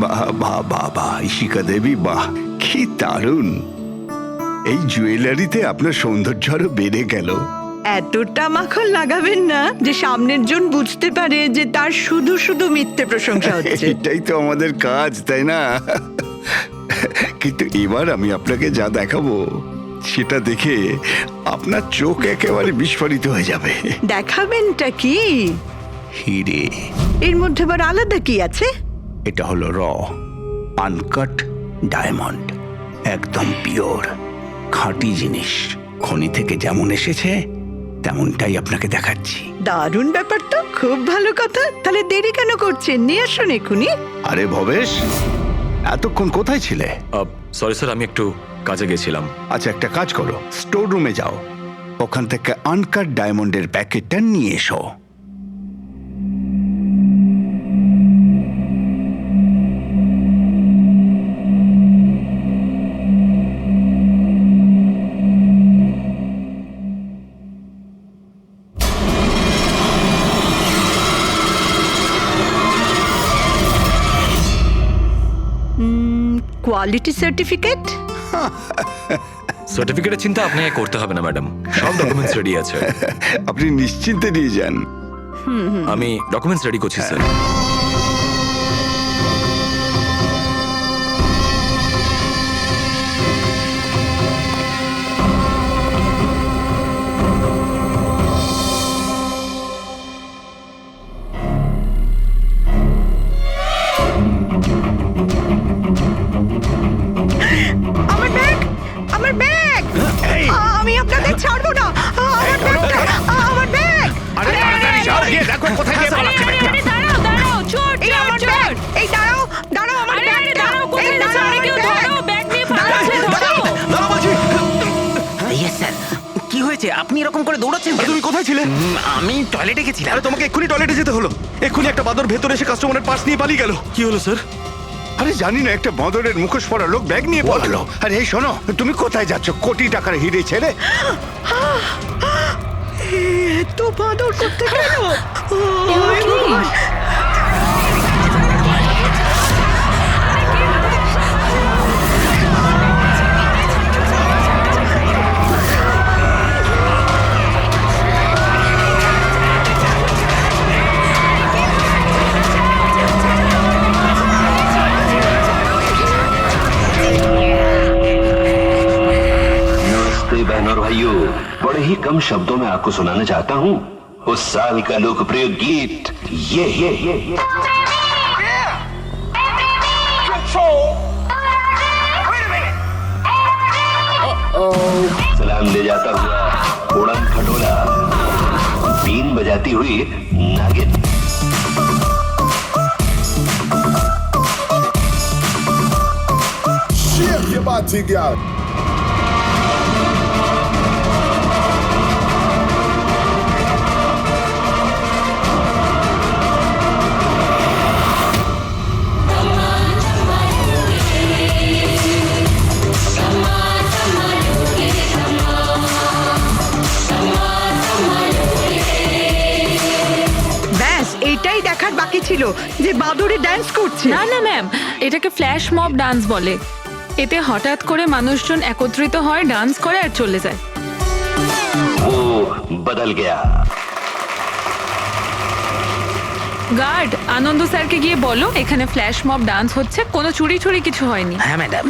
বাহ বাহ বাহ বাহ, ইশিকা দেবী, বাহ কি দারুণ! এই জুয়েলারিতে আপনার সৌন্দর্য আরো বেড়ে গেল। এতটা মাখন লাগাবেন না যে সামনের জন বুঝতে পারে যে তার শুধু শুধু মিথ্যে প্রশংসা হচ্ছে। এটাই তো আমাদের কাজ, তাই না? কিন্তু এবার আমি আপনাকে যা দেখাবো সেটা দেখে আপনার চোখ একেবারে বিস্ফোরিত হয়ে যাবে। দেখাবেনটা কি? হিরে। এর মধ্যে আবার আলাদা কি আছে? এটা হলো আনকাট ডায়মন্ড, একদম পিওর খাঁটি জিনিস। খনি থেকে যেমন এসেছে তেমনটাই আপনাকে দেখাচ্ছি। দারুণ ব্যাপার তো, খুব ভালো কথা। তাহলে দেরি কেন করছেন? নিয়ে আসুন এক্ষুনি। আরে ভবেশ, এতক্ষণ কোথায় ছিলে? সরি স্যার, আমি একটু কাজে গেছিলাম। আচ্ছা, একটা কাজ করো, স্টোর রুমে যাও, ওখান থেকে আনকাট ডায়মন্ডের প্যাকেটটা নিয়ে এসো। Quality certificate? সার্টিফিকেটের চিন্তা আপনাকে করতে হবে না ম্যাডাম, সব ডকুমেন্টস রেডি আছে। আপনি নিশ্চিন্তে নিয়ে যান। আমি ডকুমেন্টস রেডি করছি স্যার। আমার ব্যাগ, আমার ব্যাগ! আমি আপনাদের ছাড়বো না। আমার ব্যাগটা, আমার ব্যাগ! আরে তাড়াতাড়ি যাও, গিয়ে দেখো কোথায় গিয়ে পালাচ্ছে ব্যাগটা। দাঁড়াও দাঁড়াও, চোর এই চোর আমার চোর! ব্যাগ! এই দাঁড়াও, দাঁড়াও আমার আরে আরে ব্যাগটা! দাঁড়াও, কোথায় এই যাচ্ছ? দাঁড়াও আরে আমার কেউ ব্যাগ! ধরো, ব্যাগ নিয়ে পালাচ্ছে, ধরো! Yes sir. কি হয়েছে? আপনি এরকম করে দৌড়াচ্ছেন কেন? তুমি কোথায় ছিলে? আমি টয়লেটে গেছিলাম। আরে তোমাকে এক্ষুনি টয়লেটে যেতে হলো। এক্ষুনি একটা বাদর ভেতরে এসে কাস্টমারের পার্স নিয়ে পালিয়ে গেল। কি হলো স্যার? আরে জানি না, একটা বদরের মুখোশ পরা লোক ব্যাগ নিয়ে পালালো। আরে এই শোনো, তুমি কোথায় যাচ্ছ কোটি টাকার হিরে ছেড়ে? এত বাদর করতে গেল? नमस्ते बहनों और भाइयों, बड़े ही कम शब्दों में आपको सुनाना चाहता हूँ उस साल का लोकप्रिय गीत ये। सलाम ले जाता हुआ उड़न खटोला, बीन बजाती हुई नागिन। Shake your body, girl. ব্যাস এইটাই দেখার বাকি ছিল যে বাদরে ডান্স করছে। না না ম্যাম, এটাকে ফ্ল্যাশ মব ডান্স বলে। এতে হঠাৎ করে মানুষজন একত্রিত হয়, ডান্স করে আর চলে যায়। वो बदल गया। গার্ড, আনন্দ স্যারকে গিয়ে বলো এখানে ফ্ল্যাশ মব ডান্স হচ্ছে, কোনো চুরি চুরি কিছু হয়নি। হ্যাঁ ম্যাডাম।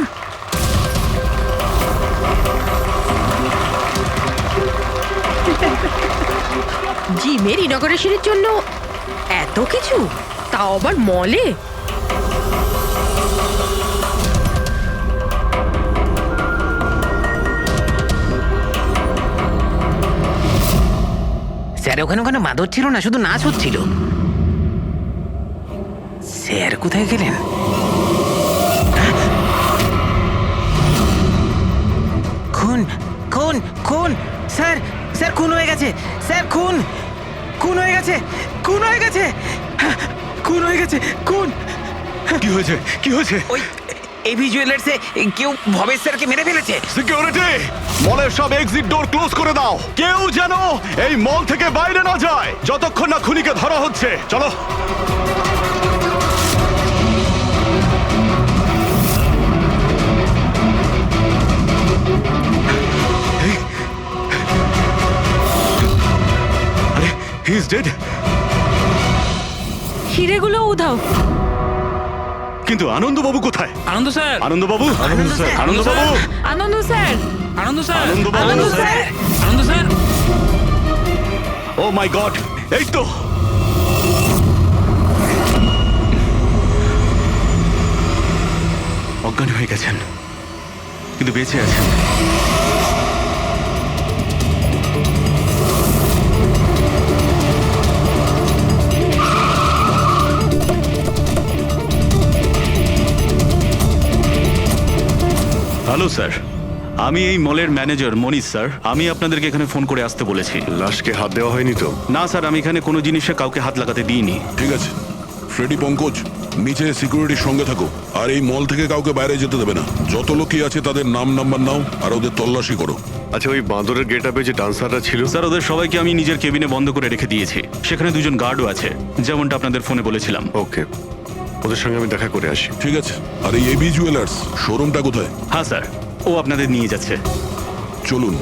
জিমের ইনগরেশনের জন্য এত কিছু, তাও আবার মলে। স্যার ওখানে ওখানে মাদর ছিল না, শুধু নাচ হচ্ছিল। স্যার কোথায় গেলেন? খুন খুন খুন! স্যার স্যার খুন হয়ে গেছে! স্যার খুন খুন হয়ে গেছে! খুন হয়ে গেছে! খুন হয়ে গেছে! খুন! কি হয়েছে? কি হয়েছে? ওই এভি জুয়েলার্সে কেউ ভবেশ স্যারকে মেরে ফেলেছে। সিকিউরিটি, মলের সব এক্সিট ডোর ক্লোজ করে দাও। কেউ যেন এই মল থেকে বাইরে না যায় যতক্ষণ না খুনিকে ধরা হচ্ছে। চলো। He is dead. হিরেগুলো উধাও। কিন্তু আনন্দবাবু কোথায়? আনন্দ স্যার, আনন্দবাবু, স্যার, আনন্দবাবু, আনন্দ স্যার, আনন্দ স্যার, আনন্দবাবু। আনন্দ স্যার, আনন্দ স্যার। ও মাই গড, এই তো। অজ্ঞান হয়ে গেছেন, কিন্তু বেঁচে আছেন। হ্যালো স্যার, আমি এই মলের ম্যানেজার মনীষ স্যার। আমি আপনাদেরকে এখানে ফোন করে আসতে বলেছি। লাশকে হাত দেওয়া হয়নি তো? না স্যার, আমি এখানে কোনো জিনিসে কাউকে হাত লাগাতে দিইনি। ঠিক আছে, ফ্রেডি পঙ্কজ নিচে সিকিউরিটির সঙ্গে থাকো, আর এই মল থেকে কাউকে বাইরে যেতে দেবে না। যত লোকই আছে তাদের নাম নাম্বার নাও আর ওদের তল্লাশি করো। আচ্ছা, ওই বাঁদরের গেট আপে যে ডান্সাররা ছিল? স্যার, ওদের সবাইকে আমি নিজের কেবিনে বন্ধ করে রেখে দিয়েছি। সেখানে দুজন গার্ডও আছে, যেমনটা আপনাদের ফোনে বলেছিলাম। ওকে, ওদের সঙ্গে আমি দেখা করে আসি। ঠিক আছে, আর এই এবি জুয়েলার্স শোরুমটা কোথায়? হ্যাঁ স্যার, ও আপনাদের নিয়ে যাচ্ছে। চলুন।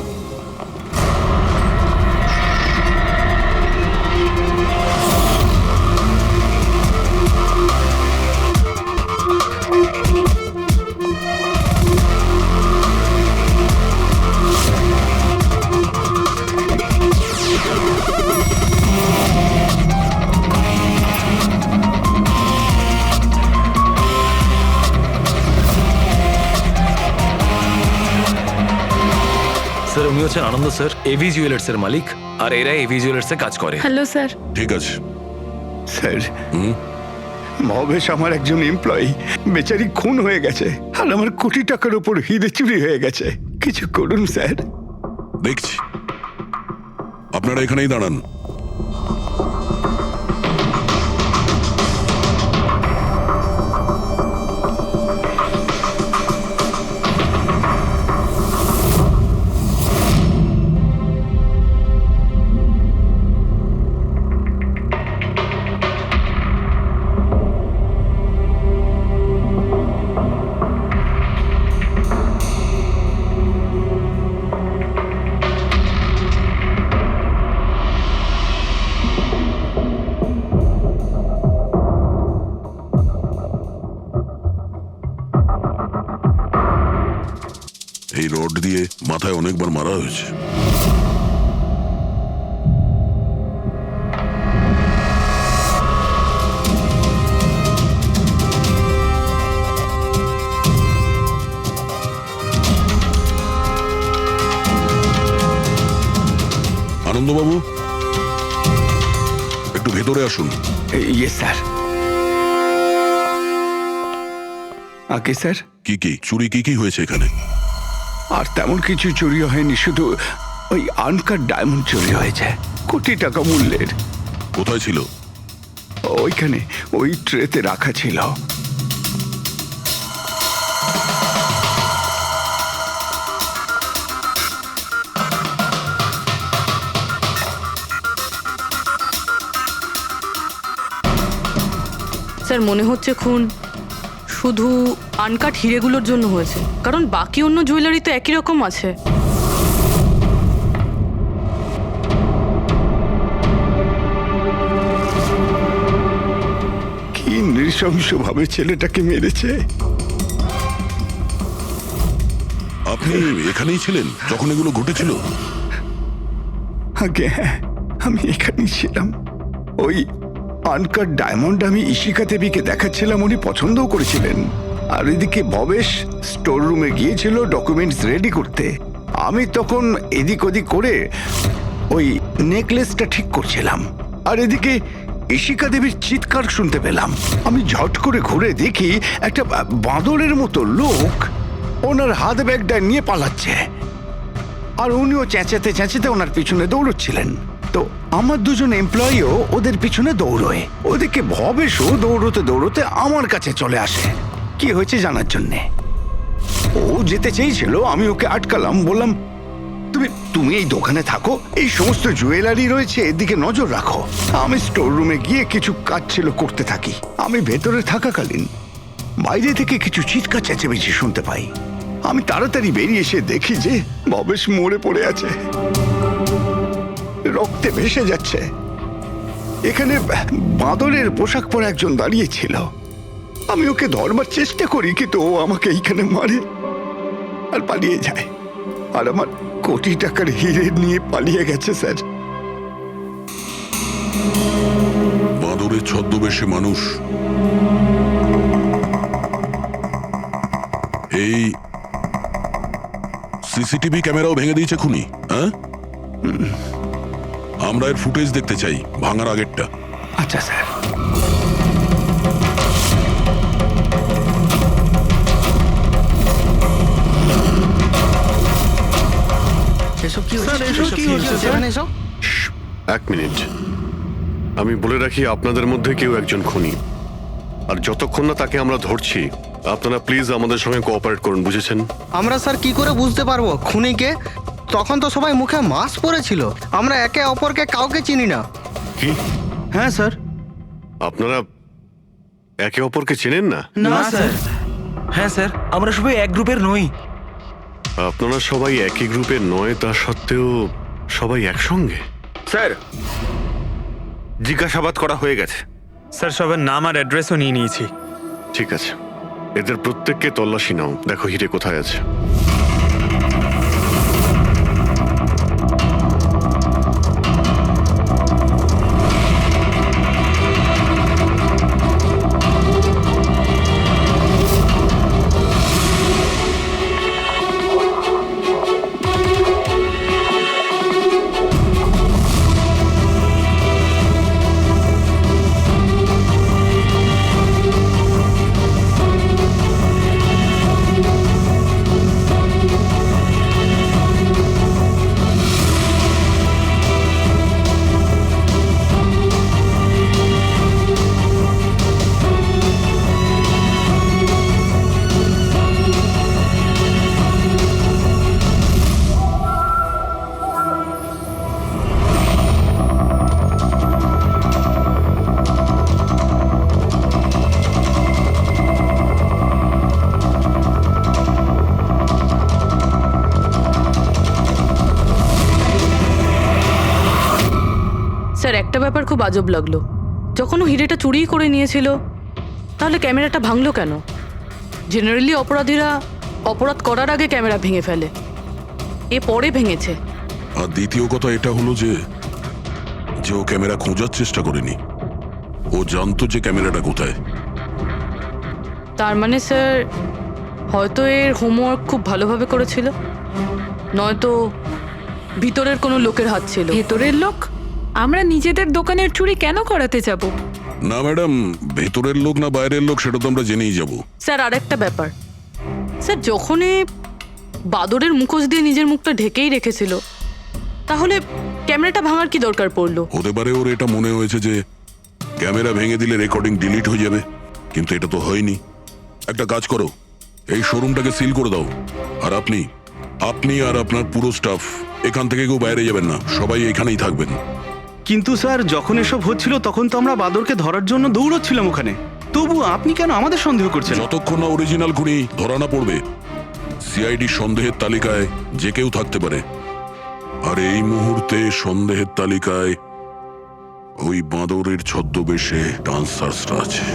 স্যার, উনি হচ্ছেন আনন্দ স্যার, এভি জুয়েলার্স এর মালিক, আর এরা এভি জুয়েলার্স এ কাজ করে। Hello sir. ঠিক আছে। স্যার, মহেশ আমার একজন এমপ্লয়ি, বেচারি খুন হয়ে গেছে, আর আমার কোটি টাকার উপর হিরে চুরি হয়ে গেছে। কিছু করুন স্যার। দেখছি, আপনারা এখানেই দাঁড়ান। এই রড দিয়ে মাথায় অনেকবার মারা হয়েছে। আনন্দবাবু, একটু ভেতরে আসুন। ইয়ে স্যার। আগে স্যার, কি চুরি কি হয়েছে এখানে? আর তেমন কিছু চুরি হয়নি, শুধু ওই আনকাট ডায়মন্ড চুরি হয়েছে, কোটি টাকা মূল্যের। কোথায় ছিল? ওইখানে ওই ট্রেতে রাখা ছিল। স্যার, মনে হচ্ছে খুন শুধু আনকাট হিরেগুলোর জন্য হয়েছে, কারণ বাকি অন্য জুয়েলারি তো একই রকম আছে। কি নৃশংসভাবে ছেলেটাকে মেরেছে। আপনি এখানেই ছিলেন যখন এগুলো ঘটেছিল? আগে হ্যাঁ, আমি এখানেই ছিলাম। ওই আনকাট ডায়মন্ড আমি ইশিকা দেবীকে দেখাচ্ছিলাম, উনি পছন্দও করেছিলেন। আর এদিকে ভবেশ স্টোর রুমে গিয়েছিল ডকুমেন্টস রেডি করতে। আমি তখন এদিক ওদিক করে ওই নেকলেসটা ঠিক করছিলাম, আর এদিকে ইশিকা দেবীর চিৎকার শুনতে পেলাম। আমি ঝট করে ঘুরে দেখি একটা বাঁদরের মতো লোক ওনার হাত ব্যাগটা নিয়ে পালাচ্ছে, আর উনিও চেঁচাতে চেঁচাতে ওনার পিছনে দৌড়চ্ছিলেন। তো আমার দুজন এমপ্লয়িও ওদের পিছনে দৌড়োয়। ওদিকে ভবেশও দৌড়তে দৌড়তে আমার কাছে চলে আসে কি হয়েছে জানার জন্যে। ও যেতে চেয়েছিল, আমি ওকে আটকালাম, বললাম তুমি এই দোকানে থাকো, এই সমস্ত জুয়েলারি রয়েছে, এদিকে নজর রাখো। আমি স্টোর রুমে গিয়ে কিছু কাজ ছিল করতে থাকি। আমি ভেতরে থাকাকালীন বাইরে থেকে কিছু চিৎকার চেঁচামেচি শুনতে পাই। আমি তাড়াতাড়ি বেরিয়ে এসে দেখি যে ভবেশ মরে পড়ে আছে, রক্তে ভেসে যাচ্ছে। এখানে বাঁদরের পোশাক পরা একজন দাঁড়িয়ে ছিল। আমি ওকে ধরবার চেষ্টা করি, কিন্তু ও আমাকে এইখানে মারে আর পালিয়ে যায়। আর আমার কোটি টাকার হিরে নিয়ে পালিয়ে গেছে স্যার। বাঁদরের ছদ্মবেশে মানুষ এই সিসিটিভি ক্যামেরাও ভেঙে দিয়েছে খুনি, হ্যাঁ? আমরা এর ফুটেজ দেখতে চাই, ভাঙার আগেরটা। আচ্ছা স্যার। এক মিনিট, আমি বলে রাখি আপনাদের মধ্যে কেউ একজন খুনি, আর যতক্ষণ না তাকে আমরা ধরছি আপনারা প্লিজ আমাদের সঙ্গে কোঅপারেট করুন, বুঝেছেন? আমরা স্যার কি করে বুঝতে পারবো খুনিকে? তখন তো সবাই মুখে মাস্ক পরেছিল, আমরা একে অপরকে কাউকে চিনি না। কি? হ্যাঁ স্যার। আপনারা একে অপরকে চেনেন না? না স্যার। হ্যাঁ স্যার, আমরা সবাই এক গ্রুপের নই। আপনারা সবাই একই গ্রুপের নয়, তা সত্ত্বেও সবাই একসঙ্গে? স্যার, জিজ্ঞাসাবাদ করা হয়ে গেছে। স্যার, সবার নাম আর অ্যাড্রেসও নিয়ে নিয়েছি। ঠিক আছে, এদের প্রত্যেককে তল্লাশি নাও, দেখো হিরে কোথায় আছে। স্যার, একটা ব্যাপার খুব আজব লাগলো। যখন ও হিরেটা চুরি করে নিয়েছিল, তাহলে ক্যামেরাটা ভাঙলো কেন? জেনারেলি অপরাধীরা অপরাধ করার আগে ক্যামেরা ভেঙে ফেলে, এ পরে ভেঙেছে। আর দ্বিতীয় কথা এটা হলো যে ও ক্যামেরা খোঁজার চেষ্টা করেনি, ও জানতো যে ক্যামেরাটা কোথায়। তার মানে স্যার, হয়তো এর হোমওয়ার্ক খুব ভালোভাবে করেছিল, নয়তো ভিতরের কোনো লোকের হাত ছিল। ভেতরের লোক? আমরা নিজেদের দোকানের চুরি কেন করাতে যাব? না ম্যাডাম, ভেতরের লোক না বাইরের লোক সেটা তো আমরা জেনেই যাব। স্যার, আরেকটা ব্যাপার, স্যার যখন এ বাদরের মুখোশ দিয়ে নিজের মুখটা ঢেকেই রেখেছিল, তাহলে ক্যামেরাটা ভাঙার কি দরকার পড়লো? হতে পারে ওর এটা মনে হয়েছে যে ক্যামেরা ভেঙে দিলে রেকর্ডিং ডিলিট হয়ে যাবে, কিন্তু এটা তো হয়নি। একটা কাজ করো, এই শোরুমটাকে সিল করে দাও, আর আপনি আর আপনার পুরো স্টাফ এখান থেকে কেউ বাইরে যাবেন না, সবাই এখানেই থাকবেন। কিন্তু স্যার, যখন এসব হচ্ছিল তখন তো আমরা বাদরকে ধরার জন্য দৌড়চ্ছিলাম ওখানে, তবু আপনি কেন আমাদের সন্দেহ করছেন? যতক্ষণ না অরিজিনাল খুনি ধরা না পড়বে, সিআইডি সন্দেহের তালিকায় যে কেউ থাকতে পারে। আর এই মুহূর্তে সন্দেহের তালিকায় ওই বাঁদরের ছদ্মবেশে ডান্সার্সরা আছে।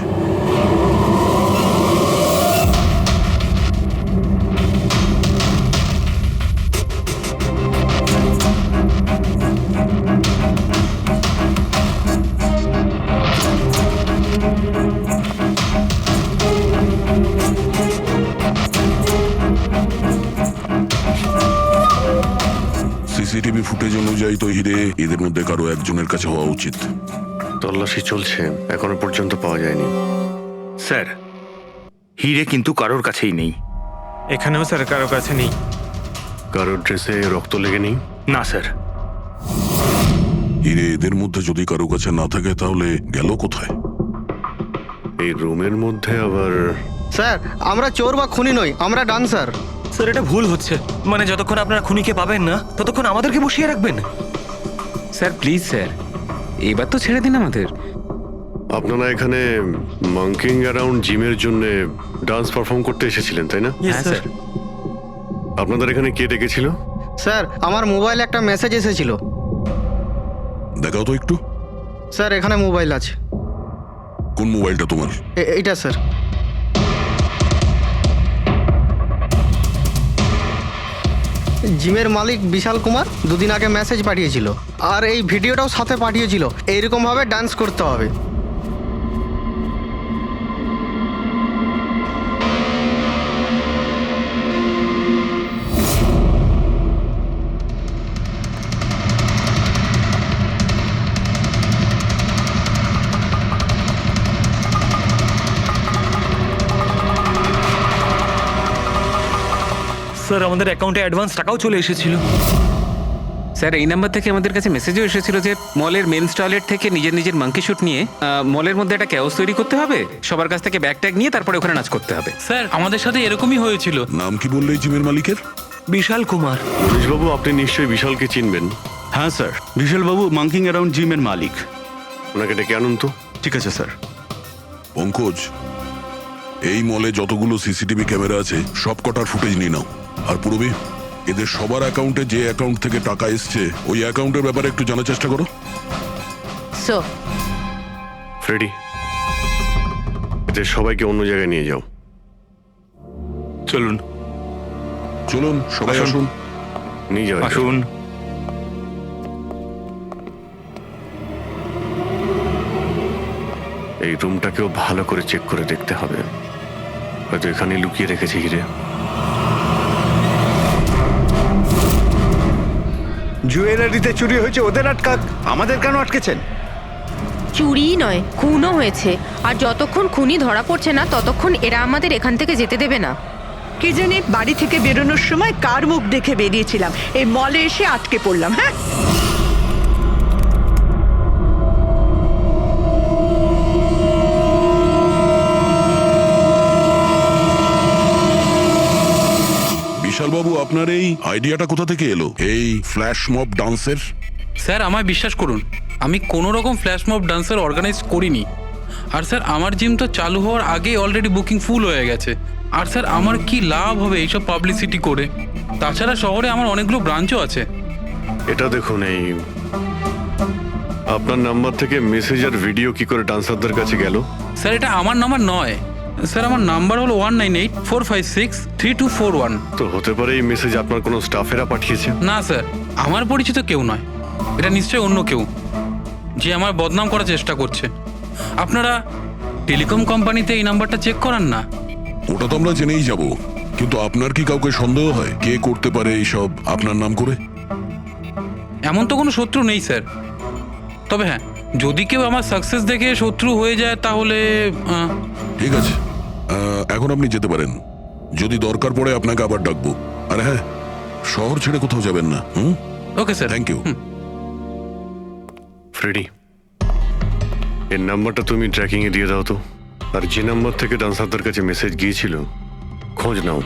সিসিটিভি ফুটেজ অনুযায়ী তো হিরে এদের মধ্যে কারো একজনের কাছে হওয়া উচিত। তল্লাশি চলছে, এখনো পর্যন্ত পাওয়া যায়নি। স্যার, হিরে কিন্তু কারোর কাছেই নেই। এখানেও স্যার কারো কাছে নেই। কারোর ড্রেসে রক্ত লেগে নেই? না স্যার। হিরে এদের মধ্যে যদি কারো কাছে না থাকে তাহলে গেল কোথায়? এই রুমের মধ্যে আবার? স্যার, আমরা চোর বা খুনি নই, আমরা ডান্সার। স্যার, এটা ভুল হচ্ছে। মানে যতক্ষণ আপনারা খুনিকে পাবেন না, ততক্ষণ আমাদেরকে বসিয়ে রাখবেন। স্যার প্লিজ স্যার, এবার তো ছেড়ে দিন আমাদের। আপনারা এখানে মাঙ্কিং অ্যারাউন্ড জিমের জন্য ডান্স পারফর্ম করতে এসেছিলেন, তাই না? হ্যাঁ স্যার। আপনাদের এখানে কে ডেকেছিল? স্যার, আমার মোবাইলে একটা মেসেজ এসেছিল। দেখাও তো একটু। স্যার এখানে মোবাইল আছে। কোন মোবাইলটা তোমার? এইটা স্যার। জিমের মালিক বিশাল কুমার দুদিন আগে মেসেজ পাঠিয়েছিল, আর এই ভিডিওটাও সাথে পাঠিয়েছিল। এইরকমভাবে ডান্স করতে হবে। স্যার আমাদের অ্যাকাউন্টে অ্যাডভান্স টাকাও চলে এসেছিল। স্যার এই নাম্বার থেকে আমাদের কাছে মেসেজও এসেছিল যে মলের মেন্স টয়লেট থেকে নিজের নিজের মাঙ্কি শুট নিয়ে মলের মধ্যে একটা ক্যাওস তৈরি করতে হবে, সবার কাছ থেকে ব্যাগ ট্যাগ নিয়ে তারপরে ওখানে নাচ করতে হবে। স্যার আমাদের সাথে এরকমই হয়েছিল। নাম কি বললে এই জিমের মালিকের? বিশাল কুমার। মনীশবাবু, আপনি নিশ্চয়ই বিশালকে চিনবেন। হ্যাঁ স্যার, বিশালবাবু মাঙ্কিং অ্যারাউন্ড জিমের মালিক। ওনাকে ডেকে আনুন তো। ঠিক আছে স্যার। পঙ্কজ, এই মলে যতগুলো সিসিটিভি ক্যামেরা আছে সব কটার ফুটেজ নিয়ে নাও। আর পূর্বে এদের সবার অ্যাকাউন্টে যে অ্যাকাউন্ট থেকে টাকা এসছে ওই অ্যাকাউন্টের ব্যাপারে একটু জানার চেষ্টা করো। স্যার, ফ্রেডি, এদের সবাইকে অন্য জায়গায় নিয়ে যাও। চলুন চলুন সবাই আসুন। আসুন। নিয়ে যাও। আসুন। এই রুমটাকেও ভালো করে চেক করে দেখতে হবে, হয়তো এখানে লুকিয়ে রেখেছে হিরে। জুয়েলারিতে চুরি হয়েছে, ওদের আটকাক, আমাদের কেন আটকেছেন? চুরি নয়, খুনও হয়েছে। আর যতক্ষণ খুনি ধরা পড়ছে না ততক্ষণ এরা আমাদের এখান থেকে যেতে দেবে না। কি জানি বাড়ি থেকে বেরোনোর সময় কার মুখ দেখে বেরিয়েছিলাম, এই মলে এসে আটকে পড়লাম। হ্যাঁ, বিশালবাবু, আপনার এই আইডিয়াটা কোথা থেকে এলো, এই ফ্ল্যাশ মব ডান্সের? স্যার আমায় বিশ্বাস করুন, আমি কোনো রকম ফ্ল্যাশ মব ডান্সার অর্গানাইজ করিনি। আর স্যার আমার জিম তো চালু হওয়ার আগেই অলরেডি বুকিং ফুল হয়ে গেছে। আর স্যার আমার কি লাভ হবে এইসব পাবলিসিটি করে? তাছাড়া শহরে আমার অনেকগুলো ব্রাঞ্চও আছে। এটা দেখুন, এই আপনার নাম্বার থেকে মেসেজ আর ভিডিও কি করে ডান্সারদের কাছে গেল? স্যার এটা আমার নাম্বার নয় স্যার, আমার নাম্বার হলো 1984563241। তো হতে পারে এই মেসেজ আপনার কোনো স্টাফেরা পাঠিয়েছে। না স্যার, আমার পরিচিত কেউ নয়, এটা নিশ্চয়ই অন্য কেউ যে আমার বদনাম করার চেষ্টা করছে। আপনারা টেলিকম কোম্পানিতে এই নাম্বারটা চেক করান না? ওটা তো আমরা জেনেই যাব, কিন্তু আপনার কি কাউকে সন্দেহ হয় কে করতে পারে এইসব আপনার নাম করে? এমন তো কোনো শত্রু নেই স্যার, তবে হ্যাঁ যদি কেউ আমার সাকসেস দেখে শত্রু হয়ে যায় তাহলে ঠিক আছে, এখন আপনি যেতে পারেন। যদি দরকার পড়ে আপনাকে আবার ডাকবো। আর হ্যাঁ, শহর ছেড়ে কোথাও যাবেন না। Okay sir. Thank you. Freddie, এর নাম্বারটা তুমি ট্র্যাকিং এ দিয়ে দাও তো। আর যে নাম্বার থেকে ডান্সারদের কাছে মেসেজ গিয়েছিল খোঁজ নাও,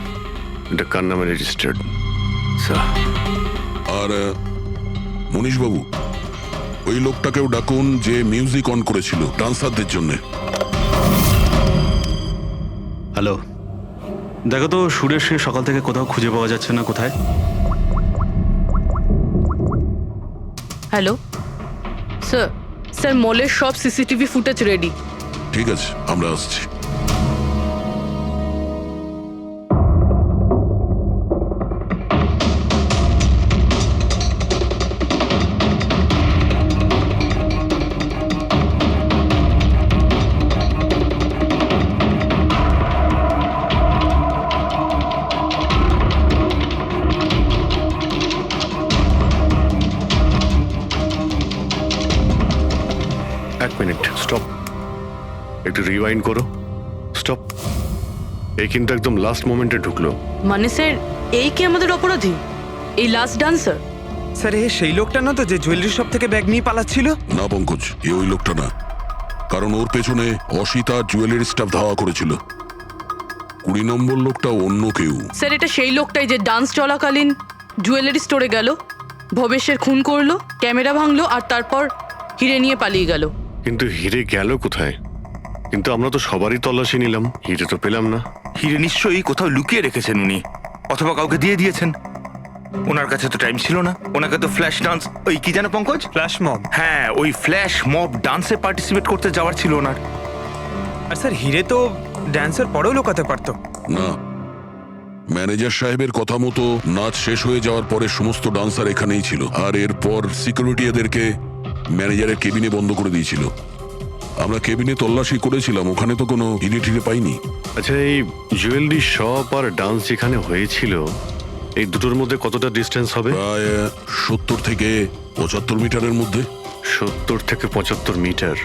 এটা কার নামে রেজিস্টার্ড। আর মনীশবাবু, ওই লোকটাকেও ডাকুন যে মিউজিক অন করেছিল ডান্সারদের জন্য। হ্যালো, দেখো তো সুরেশ সিং সকাল থেকে কোথাও খুঁজে পাওয়া যাচ্ছে না, কোথায়? হ্যালো স্যার, স্যার মলের সব সিসিটিভি ফুটেজ রেডি। ঠিক আছে, আমরা আসছি। এক মিনিট, স্টপ, একটু রিওয়াইন্ড করো। স্টপ। এই কিন্তু একদম লাস্ট মোমেন্টে ঢুকলো। মানে স্যার এই কি আমাদের অপরাধী, এই লাস্ট ডান্সার? স্যার এ সেই লোকটা না তো যে জুয়েলারি শপ থেকে ব্যাগ নিয়ে পালাচ্ছিল? না পঙ্কজ, এ ওই লোকটা না, কারণ ওর পেছনে অসিতা জুয়েলারি স্টাফ ধাওয়া করেছিল। 20 নম্বর লোকটা অন্য কেউ। স্যার এটা সেই লোকটাই যে ডান্স চলাকালীন জুয়েলারি স্টোরে গেল, ভবেশের খুন করলো, ক্যামেরা ভাঙলো আর তারপর হিরে নিয়ে পালিয়ে গেল। কিন্তু হিরে গেল কোথায়? কিন্তু আমরা তো সবারই তল্লাশি নিলাম, হিরে তো পেলাম না। হিরে নিশ্চয়ই কোথাও লুকিয়ে রেখেছেন উনি, অথবা কাউকে দিয়ে দিয়েছেন। ওনার কাছে তো টাইম ছিল না, ওনাকে তো ফ্ল্যাশ ডান্স, ওই কি জানো পঙ্কজ, ফ্ল্যাশ মব। হ্যাঁ ওই ফ্ল্যাশ মব ডান্সে পার্টিসিপেট করতে যাওয়ার ছিল ওনার। আর স্যার হিরে তো ড্যান্সের পরেও লুকাতে পারতো। না, ম্যানেজার সাহেবের কথা মতো নাচ শেষ হয়ে যাওয়ার পরে সমস্ত ডান্সার এখানেই ছিল, আর এরপর সিকিউরিটি এদেরকে ম্যানেজারের কেবিনে বন্ধ করে দিয়েছিল। আমরা কেবিনে তল্লাশি করেছিলাম, ওখানে তো কোনো হিরে টিরে পাইনি। আচ্ছা, এই জুয়েলারি শপ আর ডান্স যেখানে হয়েছিল এই দুটোর মধ্যে কতটা ডিস্টেন্স হবে? প্রায় 70 থেকে 75 মিটারের মধ্যে। 70 থেকে 75 মিটার,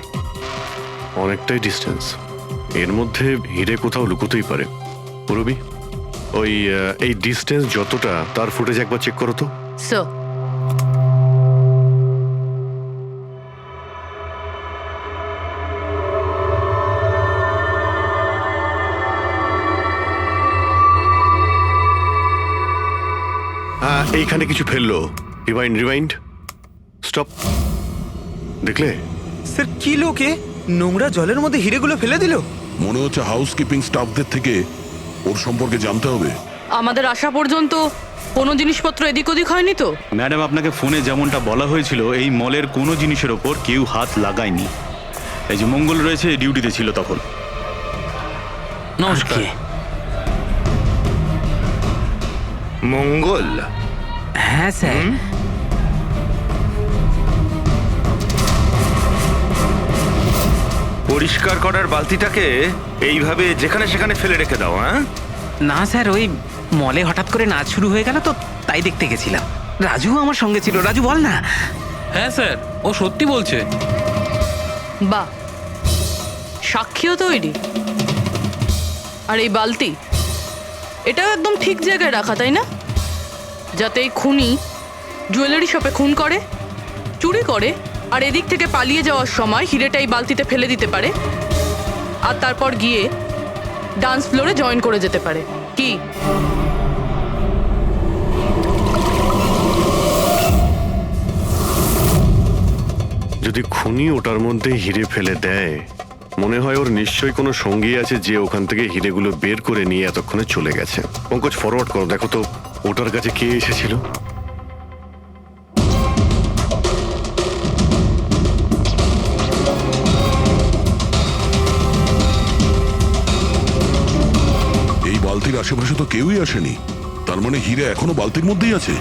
অনেকটাই ডিস্টেন্স। এর মধ্যে হিরে কোথাও লুকোতেই পারে। পুরবি, ওই এই ডিস্টেন্স যতটা তার ফুটেজ একবার চেক করো তো। স্যার, এইখানে কিছু ফেললো। Rewind rewind, stop. দেখলে? স্যার কি লোকে নোংরা জলের মধ্যে হিরেগুলো ফেলে দিল? মনে হচ্ছে হাউসকিপিং স্টাফদের থেকে ওর সম্পর্কে জানতে হবে। আমাদের আসা পর্যন্ত কোনো জিনিসপত্র এদিক ওদিক হয়নি তো? ম্যাডাম, আপনাকে ফোনে যেমনটা বলা হয়েছিল এই মলের কোনো জিনিসের ওপর কেউ হাত লাগায়নি। এই যে মঙ্গল রয়েছে, ডিউটিতে ছিল তখন। নমস্কার। মঙ্গল? হ্যাঁ স্যার। পরিষ্কার করার বালতিটাকে এইভাবে যেখানে সেখানে ফেলে রেখে দাও। হ্যাঁ না স্যার, ওই মলে হঠাৎ করে নাচ শুরু হয়ে গেল তো তাই দেখতে গেছিলাম। রাজু আমার সঙ্গে ছিল। রাজু বল না। হ্যাঁ স্যার, ও সত্যি বলছে। বাহ, সাক্ষীও তৈরি। আর এই বালতি, এটাও একদম ঠিক জায়গায় রাখা, তাই না? যাতে এই খুনি জুয়েলারি শপে খুন করে, চুরি করে, আর এদিক থেকে পালিয়ে যাওয়ার সময় হিরেটা এই বালতিতে ফেলে দিতে পারে, আর তারপর গিয়ে ডান্স ফ্লোরে জয়েন করে যেতে পারে। কি? যদি খুনি ওটার মধ্যে হিরে ফেলে দেয়, মনে হয় ওর নিশ্চয়ই কোনো সঙ্গী আছে যে ওখান থেকে হিরেগুলো বের করে নিয়ে এতক্ষণে চলে গেছে। পঙ্কজ, ফরওয়ার্ড করো, দেখো তো ওটার কাছে কে এসেছিল। এই বালতির আশেপাশে তো কেউই আসেনি, তার মানে হিরে এখনো বালতির মধ্যেই আছে।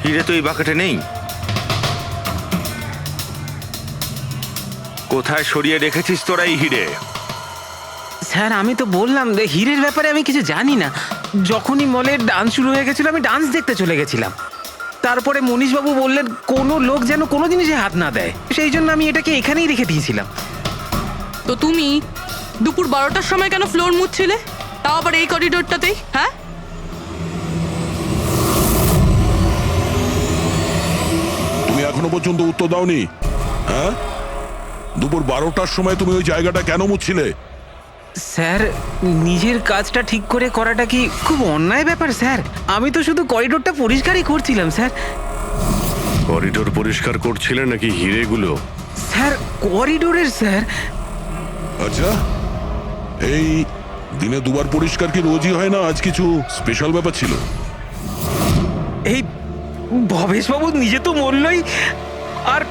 হিরে তো এই বাকেটে নেই। কোথায় সরিয়ে রেখেছিস তোরা এই হিরে? স্যার আমি তো বললাম যে হিরের ব্যাপারে আমি কিছু জানি না। যখনই মলের ডান্স শুরু হয়ে গেছিল আমি ডান্স দেখতে চলে গেছিলাম। তারপরে মনীশবাবু বললেন কোনো লোক যেন কোনো জিনিসে হাত না দেয়, সেই জন্য আমি এটাকে এখানেই রেখে দিয়েছিলাম। তো তুমি দুপুর 12টার সময় কেন ফ্লোর মুছছিলে, তাও আবার এই করিডোরটাতেই? হ্যাঁ, তুমি এখনো পর্যন্ত উত্তর দাওনি। হ্যাঁ, দুপুর 12টার সময় তুমি ওই জায়গাটা কেন মুছছিলে? স্যার নিজের কাজটা ঠিক করে করাটা কি খুব অন্যায় ব্যাপার স্যার? আমি তো শুধু করিডোরটা পরিষ্কারই করছিলাম স্যার। করিডোর পরিষ্কার করছিলেন নাকি হিরেগুলো? স্যার করিডোরের স্যার। আচ্ছা, এই দিনে দুবার পরিষ্কার কি রোজই হয় না? আজ কিছু স্পেশাল ব্যাপার ছিল? এই ভবেশবাবু নিজে তো মরলই, আর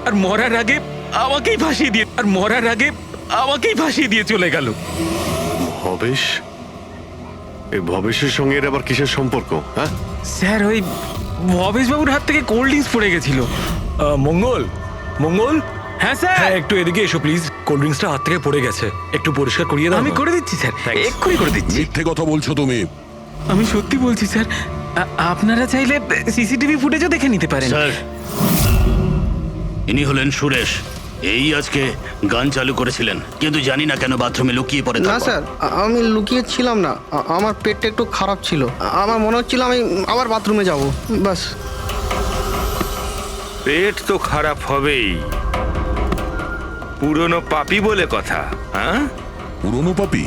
আর মরার আগে আমাকেই ফাঁসিয়ে দিয়ে চলে গেল। ভবেশ? এই ভবেশের সঙ্গে এর আবার কিসের সম্পর্ক? হ্যাঁ স্যার, ওই ভবেশবাবুর হাত থেকে কোল্ড ড্রিঙ্কস পড়ে গেছিল। মঙ্গল, মঙ্গল। হ্যাঁ স্যার। হ্যাঁ, একটু এদিকে এসো প্লিজ। কোল্ড ড্রিঙ্কসটা হাত থেকে পড়ে গেছে, একটু পরিষ্কার করিয়ে দাও। আমি করে দিচ্ছি স্যার, এক্ষুনি করে দিচ্ছি। মিথ্যে কথা বলছো তুমি। আমি সত্যি বলছি স্যার। আপনারা চাইলে সিসিটিভি ফুটেজও দেখে নিতে পারেন। স্যার, ইনি হলেন সুরেশ। এই আজকে গান চালু করেছিলেন, কিন্তু জানি না কেন বাথরুমে লুকিয়ে পড়ে। না স্যার, আমি লুকিয়ে ছিলাম না। আমার পেটটা একটু খারাপ ছিল, আমার মনে হচ্ছিল আমি আবার বাথরুমে যাব, বাস। পেট তো খারাপ হবেই, পুরনো পাপি বলে কথা। হ্যাঁ, পুরনো পাপি?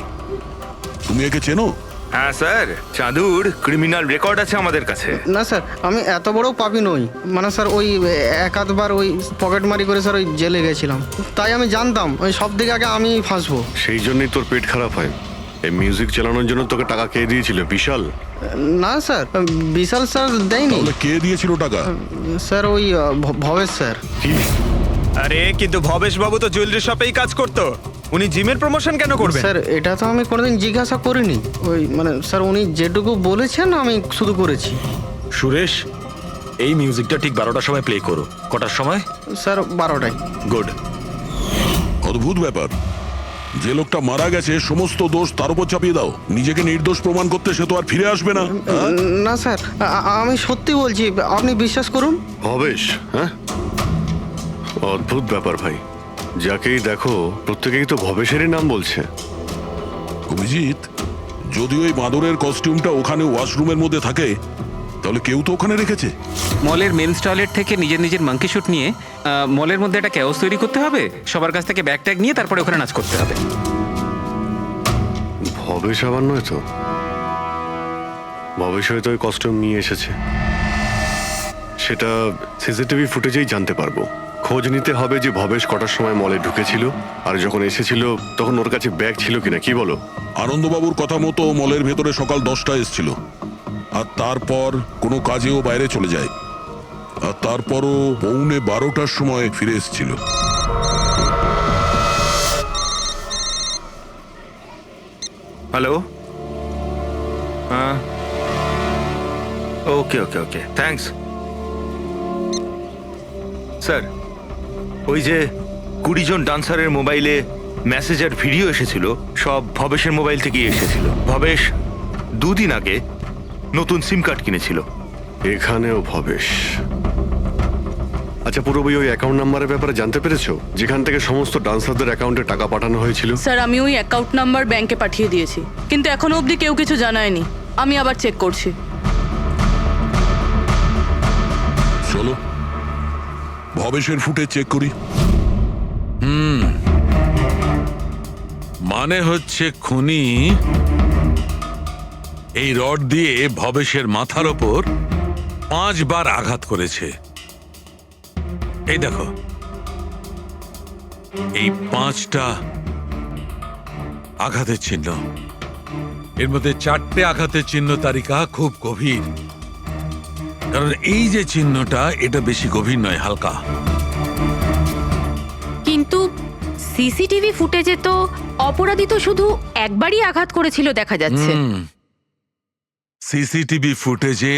তুমি একে চেনো? হ্যাঁ স্যার, চাঁদুর ক্রিমিনাল রেকর্ড আছে আমাদের কাছে। না স্যার, আমি এত বড় পাপি নই। মানে স্যার ওই এক আধবার ওই পকেটমারি করে স্যার ওই জেলে গেছিলাম, তাই আমি জানতাম ওই সব থেকে আগে আমি ফাঁসবো। সেই জন্যই তোর পেট খারাপ হয়। এই মিউজিক চালানোর জন্য তোকে টাকা কে দিয়েছিল? বিশাল? না স্যার, বিশাল স্যার দেয়নি। তাহলে কে দিয়েছিল টাকা? স্যার ওই ভবেশ স্যার। কি? আরে কিন্তু ভবেশ বাবু তো জুয়েলারি শপেই কাজ করতো, উনি জিমের প্রমোশন কেন করবেন? স্যার এটা তো আমি কোনোদিন জিজ্ঞাসা করিনি। ওই মানে স্যার উনি যেটুকু বলেছেন আমি শুধু করেছি। সুরেশ, এই মিউজিকটা ঠিক 12টার সময় প্লে করো। কটার সময়? স্যার 12টায়। গুড। অদ্ভুত ব্যাপার, যে লোকটা মারা গেছে সমস্ত দোষ তার উপর চাপিয়ে দাও। নিজেকে নির্দোষ প্রমাণ করতে সে তো আর ফিরে আসবে না। না স্যার, আমি সত্যি বলছি, আপনি বিশ্বাস করুন। ভবেশ? হ্যাঁ, অদ্ভুত ব্যাপার ভাই। যাকেই দেখো প্রত্যেকেই তো ভবেশেরই নাম বলছে। অভিজিৎ, যদি ওই বাঁদরের কস্টিউমটা ওখানে ওয়াশরুমের মধ্যে থাকে তাহলে কেউ তো ওখানে রেখেছে। মলের মেন্স টয়লেট থেকে নিজের মাঙ্কি শুট নিয়ে মলের মধ্যে একটা ক্যাওস তৈরি করতে হবে, সবার কাছ থেকে ব্যাগ ট্যাগ নিয়ে তারপরে ওখানে নাচ করতে হবে। ভবেশ আবার নয় তো? ভবেশ হয়তো ওই কস্টিউম নিয়ে এসেছে, সেটা সিসিটিভি ফুটেজেই জানতে পারবো। খোঁজ নিতে হবে যে ভবেশ কটার সময় মলে ঢুকেছিল, আর যখন এসেছিল তখন ওর কাছে ব্যাগ ছিল কিনা। কি বলো? আনন্দবাবুর কথা মতো মলের ভেতরে সকাল 10টায় এসেছিল, আর তারপর কোনো কাজেও বাইরে চলে যায়, আর তারপরও 11:15টার সময় ফিরে এসেছিল। হ্যালো, হ্যাঁ, ওকে ওকে ওকে, থ্যাঙ্কস স্যার। ওই যে 20 জন ডান্সারের মোবাইলে মেসেজ আর ভিডিও এসেছিল, সব ভবেশের মোবাইল থেকেই এসেছিল। ভবেশ 2 দিন আগে নতুন সিম কার্ড কিনেছিল। এখানেও ভবেশ? আচ্ছা, পুরোপুরি ওই অ্যাকাউন্ট নাম্বারের ব্যাপারে জানতে পেরেছো, যেখান থেকে সমস্ত ডান্সারদের অ্যাকাউন্টে টাকা পাঠানো হয়েছিল? স্যার আমি ওই অ্যাকাউন্ট নাম্বার ব্যাংকে পাঠিয়ে দিয়েছি, কিন্তু এখনো অবধি কেউ কিছু জানায়নি। আমি আবার চেক করছি। চলো ভবেশের ফুটে চেক করি। মানে হচ্ছে খুনি এই রড দিয়ে ভবেশের মাথার ওপর 5 বার আঘাত করেছে। এই দেখো, এই 5টা আঘাতের চিহ্ন। এর মধ্যে 4টে আঘাতের চিহ্ন তালিকা খুব গভীর, কারণ এই যে চিহ্নটা এটা বেশি গভীর নয়, হালকা। কিন্তু সিসিটিভি ফুটেজে তো অপরাধী তো শুধু একবারই আঘাত করেছিল দেখা যাচ্ছে। সিসিটিভি ফুটেজে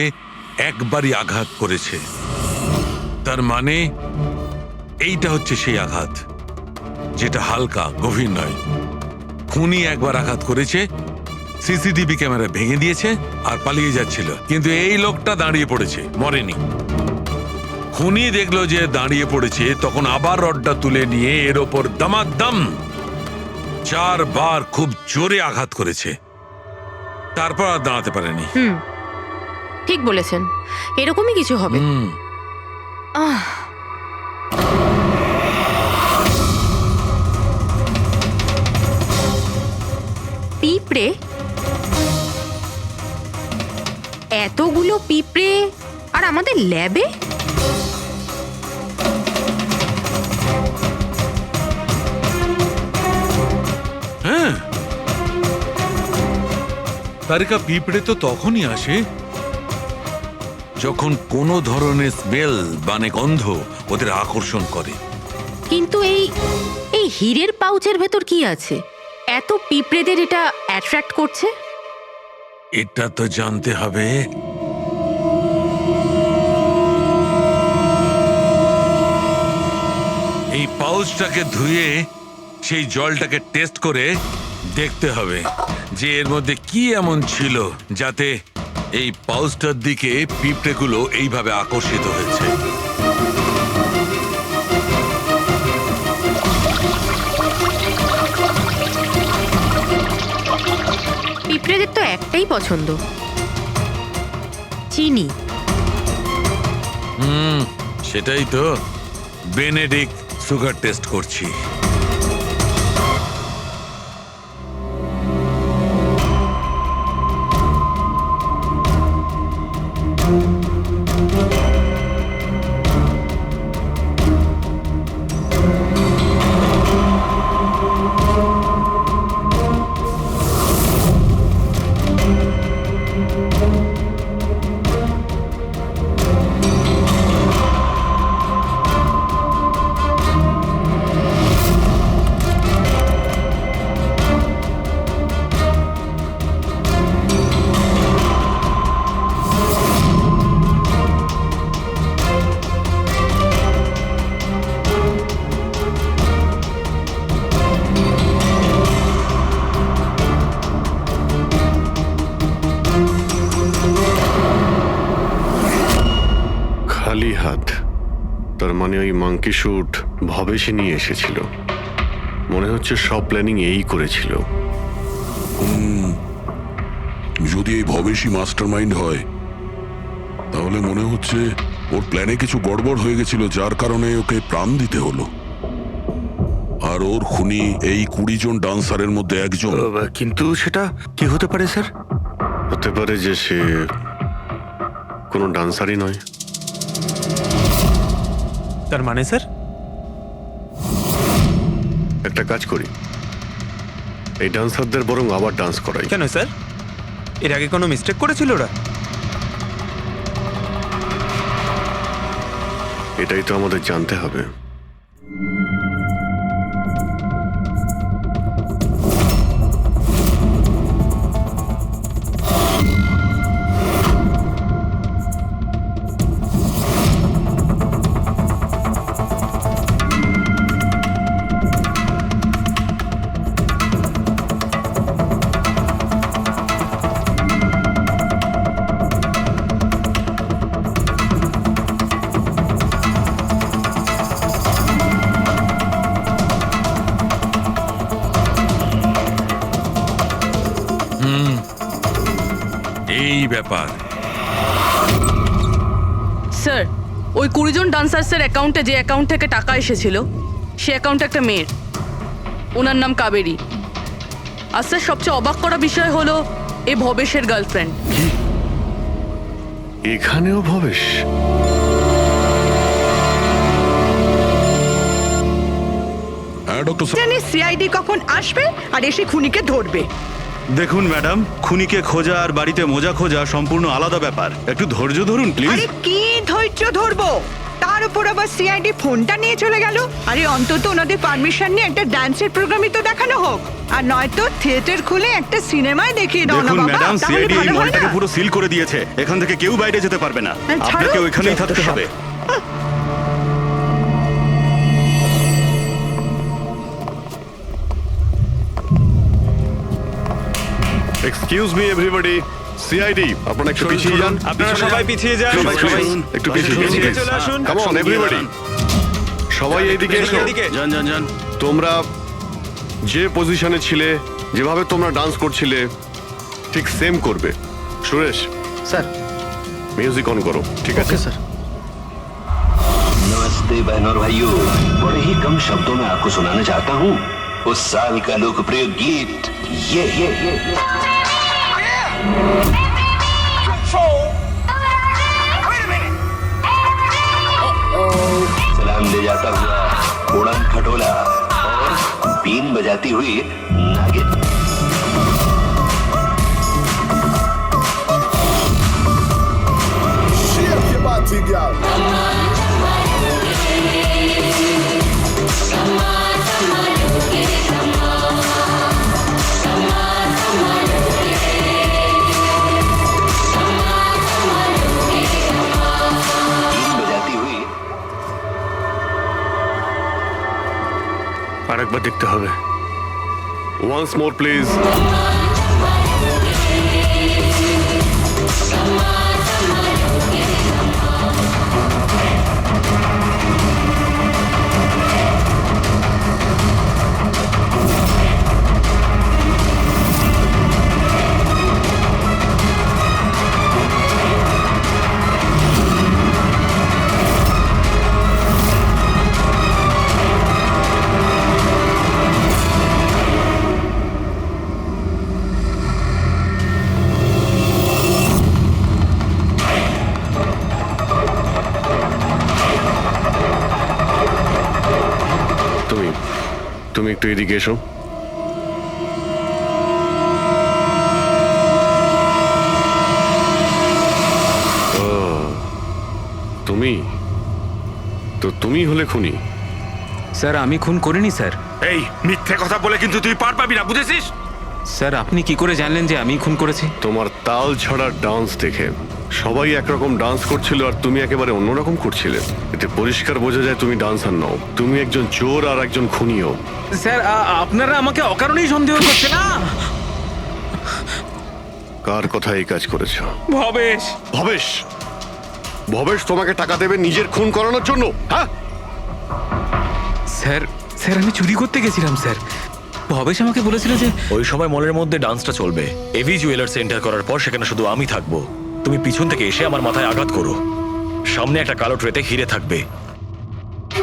একবারই আঘাত করেছে, তার মানে এইটা হচ্ছে সেই আঘাত যেটা হালকা, গভীর নয়। খুনি একবার আঘাত করেছে, সিসিটিভি ক্যামেরা ভেঙে দিয়েছে আর পালিয়ে যাচ্ছিল, কিন্তু এই লোকটা দাঁড়িয়ে পড়েছে, মরেনি। খুনি দেখলো যে দাঁড়িয়ে পড়েছে, তখন আবার রডটা তুলে নিয়ে এর ওপর দামাদাম 4 বার খুব জোরে আঘাত করেছে, তারপর আর দাঁড়াতে পারেনি। ঠিক বলেছেন, এরকমই কিছু হবে। পিঁপড়ে, এতগুলো পিঁপড়ে আর আমাদের ল্যাবে? হ্যাঁ, তারিকা, পিঁপড়ে তো তখনই আসে যখন কোনো ধরনের স্মেল মানে গন্ধ ওদের আকর্ষণ করে। কিন্তু এই হীরের পাউচের ভেতর কি আছে এত পিঁপড়েদের এটা অ্যাট্রাক্ট করছে? এটা তো জানতে হবে। এই পাউচটাকে ধুয়ে সেই জলটাকে টেস্ট করে দেখতে হবে যে এর মধ্যে কি এমন ছিল যাতে এই পাউচটার দিকে পিঁপড়েগুলো এইভাবে আকর্ষিত হয়েছে। পিঁপড়েদের তো একটাই পছন্দ, চিনি। সেটাই তো বেনেডিক্ট সুগার টেস্ট করছি। খালি হাত, তার মানে ওই মাংকি শুট ভবেশে নিয়ে এসেছিল। মনে হচ্ছে সব প্ল্যানিং এই করেছিল। যদি এই ভবেশই মাস্টার মাইন্ড হয় তাহলে মনে হচ্ছে ওর প্ল্যানে কিছু গড়বড় হয়ে গেছিল, যার কারণে ওকে প্রাণ দিতে হলো। আর ওর খুনি এই 20 জন ডান্সারের মধ্যে একজন। কিন্তু সেটা কি হতে পারে স্যার? হতে পারে যে সে কোনো ডান্সারই নয়। তার মানে স্যার? একটা কাজ করি, এই ডান্সারদের বরং আবার ডান্স করাই। কেন স্যার, এর আগে কোনো মিস্টেক করেছিল ওরা? এটাই তো আমাদের জানতে হবে। এই ব্যাপার। স্যার, ওই 20 জন ডান্সার্সের অ্যাকাউন্টে যে অ্যাকাউন্ট থেকে টাকা এসেছিল সে অ্যাকাউন্টে একটা মেয়ের, ওনার নাম কাবেরী। আর স্যার, সবচেয়ে অবাক করা বিষয় হলো এ ভবেশের গার্লফ্রেন্ড। এখানেও ভবেশ? জানি সিআইডি কখন আসবে আর এসে খুনিকে ধরবে। দেখুন ম্যাডাম, খুনিকে খোঁজা আর বাড়িতে মোজা খোঁজা সম্পূর্ণ আলাদা ব্যাপার। একটু ধৈর্য ধরুন প্লিজ। আরে কি ধৈর্য ধরবো, তার উপর আবার সিআইডি ফোনটা নিয়ে চলে গেল। আরে অন্তত ওনাদের পারমিশন নিয়ে একটা ডান্সের প্রোগ্রামই তো দেখানো হোক, আর নয়তো থিয়েটার খুলে একটা সিনেমায় দেখিয়ে দাও না দেখুন বাবা, ম্যাডাম, তাহলে সিআইডি এই ভালো হয় মলটাকে না? পুরো সিল করে দিয়েছে। এখান থেকে কেউ বাইরে যেতে পারবে না। ছাড়ো। আপনাকে ওইখানেই থাকতে যত সব। হবে। এক্সকিউজ মি এভরিবডি, সিআইডি আপনারা একটু পিছিয়ে যান। আপনারা সবাই পিছিয়ে যান। সবাই একটু পিছিয়ে যান। পিছিয়ে চলে আসুন। কাম অন এভরিবডি, সবাই এইদিকে এসো। যান যান যান। তোমরা যে পজিশনে ছিলে, যেভাবে তোমরা ডান্স করছিলে ঠিক সেম করবে। সুরেশ স্যার, মিউজিক অন করো। ঠিক আছে স্যার। नमस्ते बहनों और भाइयों, बड़े ही कम शब्दों में आपको सुनाना चाहता हूँ उस साल का लोकप्रिय गीत ये सलाम ले जाता हुआ उड़न खटोला और बीन बजाती हुई नागिन। আরেকবার দেখতে হবে। Once more please. তুমি একটু এদিকে এসো। তুমি হলে খুনি? স্যার, আমি খুন করিনি স্যার। এই মিথ্যে কথা বলে কিন্তু তুই পার পাবি না, বুঝেছিস? স্যার, আপনি কি করে জানলেন যে আমি খুন করেছি? তোমার তাল ছড়া ডান্স দেখে সবাই একরকম ডান্স করছিল আর তুমি একেবারে অন্যরকম করছিলে। এতে পরিষ্কার বোঝা যায় তুমি ডান্সার নও, তুমি একজন চোর আর একজন খুনিও। স্যার, আপনারা আমাকে অকারণেই সন্দেহ করছেন না? কার কথা এই কাজ করেছো? ভবেশ। ভবেশ? ভবেশ তোমাকে টাকা দেবে নিজের খুন করানোর জন্য? হ্যাঁ স্যার স্যার আমি চুরি করতে গেছিলাম স্যার। ভবেশ আমাকে বলেছিল যে ওই সময় মলের মধ্যে ডান্সটা চলবে। এভি জুয়েলার্স এন্টার করার পর সেখানে শুধু আমি থাকবো। তুমি পিছন থেকে এসে আমার মাথায় আঘাত করো। সামনে একটা কালো ট্রেতে হিরে থাকবে,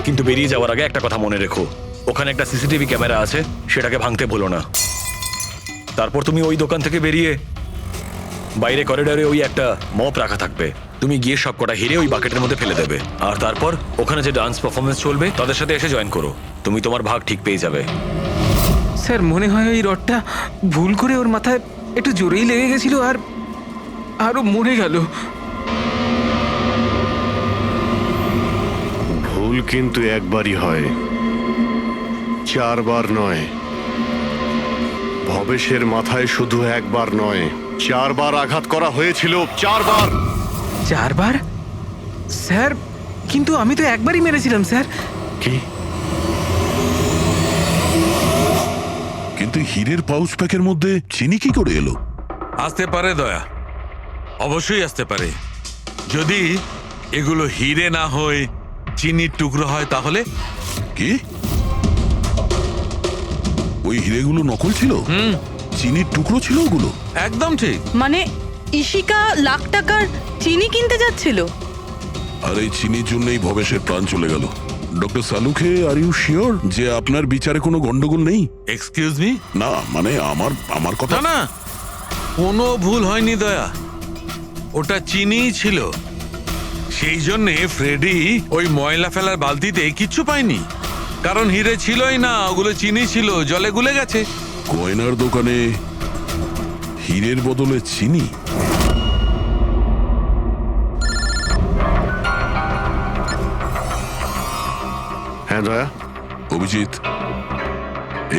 কিন্তু বেরিয়ে যাওয়ার আগে একটা কথা মনে রেখো, ওখানে একটা সিসিটিভি ক্যামেরা আছে, সেটাকে ভাঙতে ভুলো না। তারপর তুমি ওই দোকান থেকে বেরিয়ে বাইরে করিডোরে ওই একটা মপ রাখা থাকবে, তুমি গিয়ে সব কটা হিরে ওই বাকেটের মধ্যে ফেলে দেবে। আর তারপর ওখানে যে ডান্স পারফরমেন্স চলবে তাদের সাথে এসে জয়েন করো, তুমি তোমার ভাগ ঠিক পেয়ে যাবে। স্যার মনে হয় ওই রডটা ভুল করে ওর মাথায় একটু জোরেই লেগে গেছিল আর আরো মরে গেল। ভুল কিন্তু একবারই হয়, 4 বার নয়। ভবেশের মাথায় শুধু একবার নয়, 4 বার আঘাত করা হয়েছিল, 4 বার। 4 বার? স্যার কিন্তু আমি তো একবারই মেরেছিলাম স্যার। কি? কিন্তু হীরের পাউচ প্যাকের মধ্যে চিনি কি করে এলো? আসতে পারে দয়া, অবশ্যই আসতে পারে। যদি এগুলো হিরে না হয়ে চিনির টুকরো হয় তাহলে? কি? ওই হিরেগুলো নকল ছিল? চিনির টুকরো ছিল ওগুলো? একদম ঠিক। মানে ইশিকা লাখ টাকার চিনি কিনতে যাচ্ছিল? আর এই চিনির জন্যই ভবেশের প্রাণ চলে গেল। Doctor Salunkhe, are you sure যে আপনার বিচারে কোনো গন্ডগোল নেই? Excuse me? না মানে আমার কথা না না, কোনো ভুল হয়নি দয়া, ওটা চিনিই ছিল। সেই জন্যে ফ্রেডি ওই ময়লা ফেলার বালতিতে কিচ্ছু পায়নি, কারণ হিরে ছিলই না, ওগুলো চিনি ছিল, জলে গুলে গেছে। গয়নার দোকানে হীরের বদলে চিনি? হ্যাঁ দয়া। অভিজিৎ,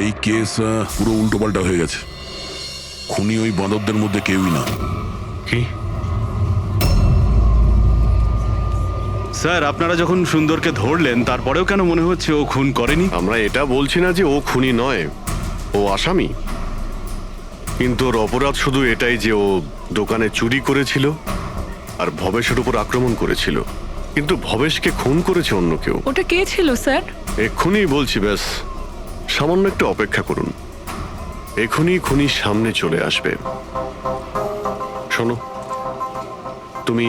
এই কেস পুরো উল্টোপাল্টা হয়ে গেছে। খুনি ওই বাঁদরদের মধ্যে কেউই না। কি? স্যার আপনারা যখন সুন্দরকে ধরলেন তারপরেও কেন মনে হচ্ছে ও খুন করেনি? আমরা এটা বলছি না যে ও খুনি নয়, ও আসামি। কিন্তু ওর অপরাধ শুধু এটাই যে ও দোকানে চুরি করেছিল আর ভবেশের উপর আক্রমণ করেছিল, কিন্তু ভবেশকে খুন করেছে অন্য কেউ। ওটা কে ছিল স্যার? এক্ষুনি বলছি, ব্যাস সামান্য একটু অপেক্ষা করুন, এখনই খুনির সামনে চলে আসবে। শোনো, তুমি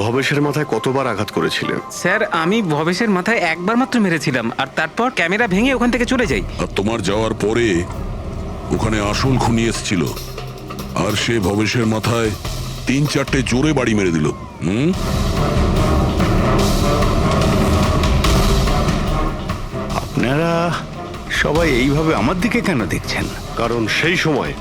ভবেশের মাথায় কতবার আঘাত করেছিলে? স্যার আমি ভবেশের মাথায় একবার মাত্র মেরেছিলাম, আর তারপর ক্যামেরা ভেঙে ওখান থেকে চলে যাই। আর তোমার যাওয়ার পরে ওখানে আসল খুনি এসেছিল, আর সে ভবেশের মাথায় 3-4টে জোরে বাড়ি মেরে দিল। আপনারা সবাই এইভাবে আমার দিকে কেন দেখছেন? কারণ সেই সময়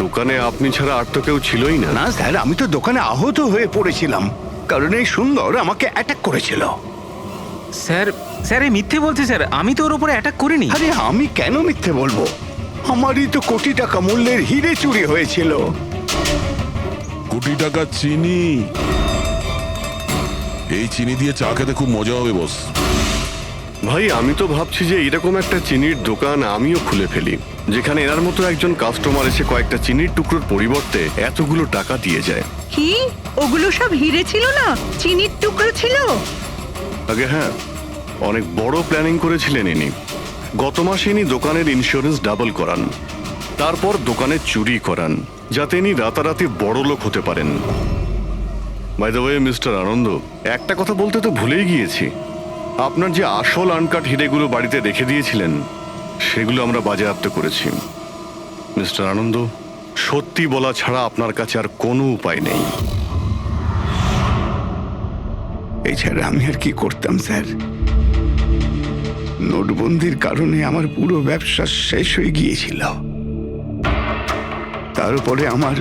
দোকানে আপনি ছাড়া আর তো কেউ ছিলই না। না স্যার, আমি তো দোকানে আহত হয়ে পড়েছিলাম, কারণ এই সুন্দর আমাকে অ্যাটাক করেছিল। স্যার স্যার এই মিথ্যে বলছে স্যার, আমি তো ওর উপরে অ্যাটাক করিনি। আরে আমি কেন মিথ্যে বলবো? আমারই তো কোটি টাকা মূল্যের হিরে চুরি হয়েছিল। কোটি টাকা চিনি? এই চিনি দিয়ে চা খেতে খুব মজা হবে বস। ভাই আমি তো ভাবছি যে এরকম একটা চিনির দোকান আমিও খুলে ফেলি, যেখানে এনার মতো একজন কাস্টমার এসে কয়েকটা চিনির টুকরোর পরিবর্তে এতগুলো টাকা দিয়ে যায়। কি ওগুলো সব হিরে ছিল না, চিনির টুকরো ছিল? আগে হ্যাঁ, অনেক বড় প্ল্যানিং করেছিলেন ইনি। গত মাসে ইনি দোকানের ইন্স্যুরেন্স ডাবল করান, তারপর দোকানে চুরি করান, যাতে ইনি রাতারাতি বড় লোক হতে পারেন। বাই দ্য ওয়ে মিস্টার আনন্দ, একটা কথা বলতে তো ভুলেই গিয়েছি, আপনার যে আসল আনকাট হিরেগুলো বাড়িতে রেখে দিয়েছিলেন সেগুলো আমরা বাজেয়াপ্ত করেছি। মিস্টার আনন্দ, সত্যি বলা ছাড়া আপনার কাছে আর কোনো উপায় নেই। এছাড়া আমি আর কি করতাম স্যার? নোটবন্দির কারণে আমার পুরো ব্যবসা শেষ হয়ে গিয়েছিল, তার উপরে আমার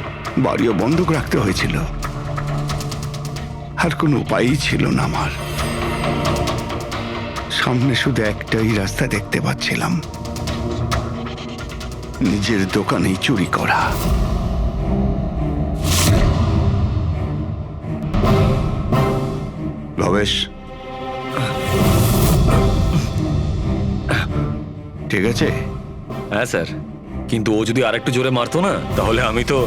বাড়িও বন্ধক রাখতে হয়েছিল, আর কোনো উপায়ই ছিল না আমার। সামনে শুধু একটাই রাস্তা দেখতে পাচ্ছিলাম, নিজের দোকানেই চুরি করা। ভবেশ, ঠিক আছে? হ্যাঁ স্যার, কিন্তু ও যদি আরেকটু জোরে মারতো না তাহলে আমি তো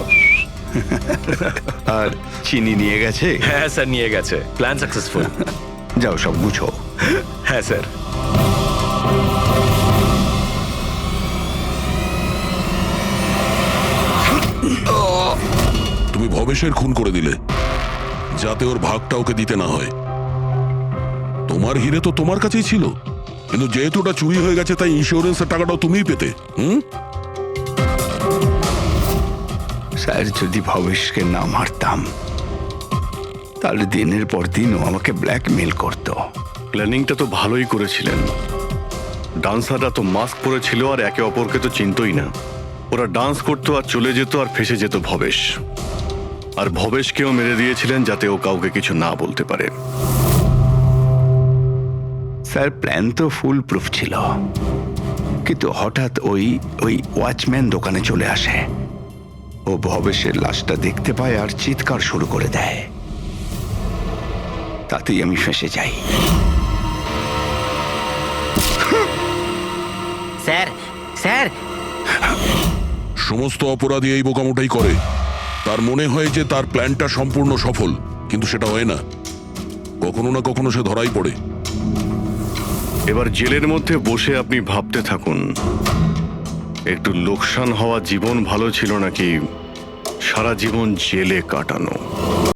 আর চিনি নিয়ে গেছে? হ্যাঁ স্যার, নিয়ে গেছে। Plan successful. যাও সব গুছো। হ্যাঁ স্যার। তুমি ভবেশের খুন করে দিলে যাতে ওর ভাগটা ওকে দিতে না হয়। তোমার হিরে তো তোমার কাছেই ছিল, কিন্তু যেহেতু ওটা চুরি হয়ে গেছে তাই ইন্স্যুরেন্সের টাকাটাও তুমিই পেতে। স্যার, যদি ভবেশকে না মারতাম তাহলে দিনের পর দিন ও আমাকে ব্ল্যাকমেল করত। প্ল্যানিংটা তো ভালোই করেছিলেন। ডান্সাররা তো মাস্ক পরেছিল আর একে অপরকে তো চিনতই না। ওরা ডান্স করতো আর চলে যেত আর ফেসে যেত ভবেশ। আর ভবেশকেও মেরে দিয়েছিলেন যাতে ও কাউকে কিছু না বলতে পারে। স্যার, প্ল্যান তো ফুল প্রুফ ছিল, কিন্তু হঠাৎ ওই ওয়াচম্যান দোকানে চলে আসে। ও ভবেশের লাশটা দেখতে পায় আর চিৎকার শুরু করে দেয়। তাতেই আমি ফেঁসে যাই। স্যার, স্যার, সমস্ত অপরাধী এই বোকামোটাই করে। তার মনে হয় যে তার প্ল্যানটা সম্পূর্ণ সফল, কিন্তু সেটা হয় না। কখনো না কখনো সে ধরাই পড়ে। এবার জেলের মধ্যে বসে আপনি ভাবতে থাকুন, একটু লোকসান হওয়া জীবন ভালো ছিল নাকি সারা জীবন জেলে কাটানো।